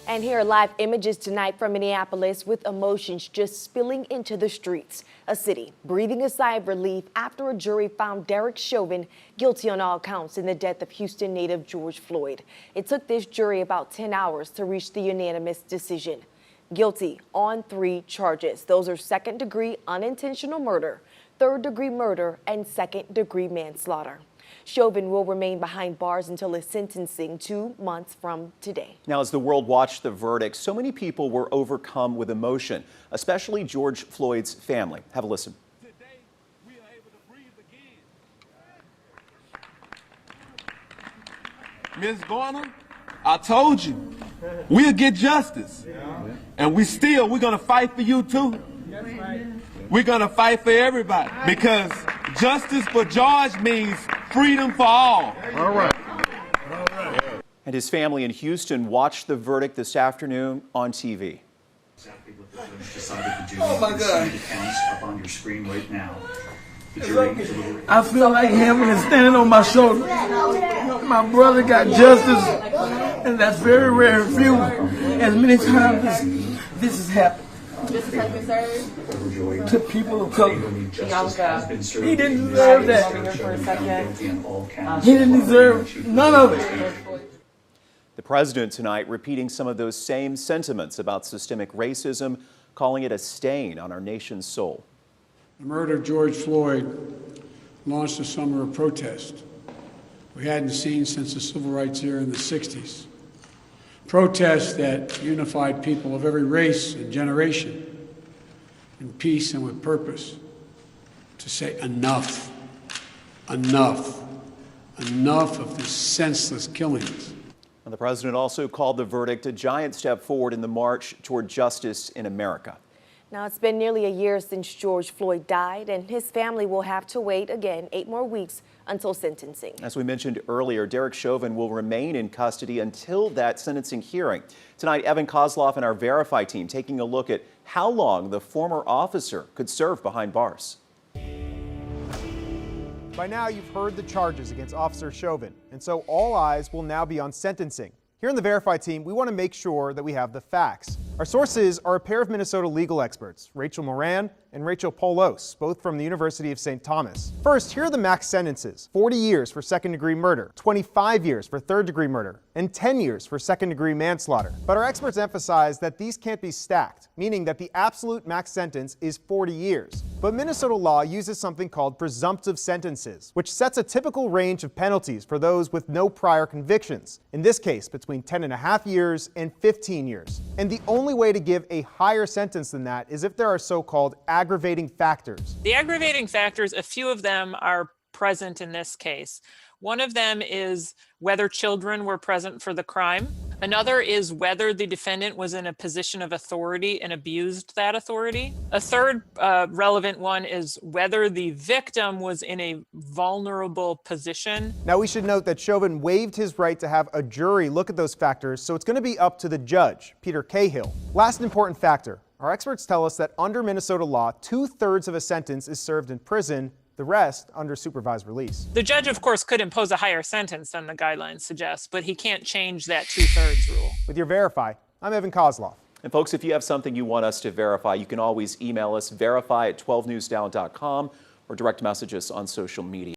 And here are live images tonight from Minneapolis with emotions just spilling into the streets. A city breathing a sigh of relief after a jury found Derek Chauvin guilty on all counts in the death of Houston native George Floyd. It took this jury about 10 hours to reach the unanimous decision. Guilty on 3 charges. Those are second-degree unintentional murder, third-degree murder, and second-degree manslaughter. Chauvin will remain behind bars until his sentencing 2 months from today. Now, as the world watched the verdict, so many people were overcome with emotion, especially George Floyd's family. Have a listen. Today, we are able to breathe again. Ms. Garner, I told you, we'll get justice. And we're going to fight for you too. We're going to fight for everybody because justice for George means freedom for all. All right. And his family in Houston watched the verdict this afternoon on TV. Exactly what the judge decided to do. Oh my God. The counts up on your screen right now. I feel like heaven is standing on my shoulder. My brother got justice, and that's very rare and few. As many times as this has happened. Justice has been served to people of color. He didn't deserve that. He didn't deserve none of it. The president tonight repeating some of those same sentiments about systemic racism, calling it a stain on our nation's soul. The murder of George Floyd launched a summer of protest we hadn't seen since the civil rights era in the 60s. Protests that unified people of every race and generation in peace and with purpose to say enough, enough, enough of the senseless killings. And the president also called the verdict a giant step forward in the march toward justice in America. Now, it's been nearly a year since George Floyd died, and his family will have to wait again 8 more weeks until sentencing. As we mentioned earlier, Derek Chauvin will remain in custody until that sentencing hearing. Tonight, Evan Kozloff and our Verify team taking a look at how long the former officer could serve behind bars. By now, you've heard the charges against Officer Chauvin, and so all eyes will now be on sentencing. Here in the Verify team, we want to make sure that we have the facts. Our sources are a pair of Minnesota legal experts, Rachel Moran and Rachel Polos, both from the University of St. Thomas. First, here are the max sentences: 40 years for second-degree murder, 25 years for third-degree murder, and 10 years for second-degree manslaughter. But our experts emphasize that these can't be stacked, meaning that the absolute max sentence is 40 years. But Minnesota law uses something called presumptive sentences, which sets a typical range of penalties for those with no prior convictions, in this case between 10.5 years and 15 years. And the only way to give a higher sentence than that is if there are so-called aggravating factors. The aggravating factors, a few of them are present in this case. One of them is whether children were present for the crime. Another is whether the defendant was in a position of authority and abused that authority. A third relevant one is whether the victim was in a vulnerable position. Now, we should note that Chauvin waived his right to have a jury look at those factors, so it's going to be up to the judge, Peter Cahill. Last important factor, our experts tell us that under Minnesota law, 2/3 of a sentence is served in prison, the rest under supervised release. The judge, of course, could impose a higher sentence than the guidelines suggest, but he can't change that 2/3 rule. With your Verify, I'm Evan Kozloff. And folks, if you have something you want us to verify, you can always email us verify@12newsnow.com or direct message us on social media.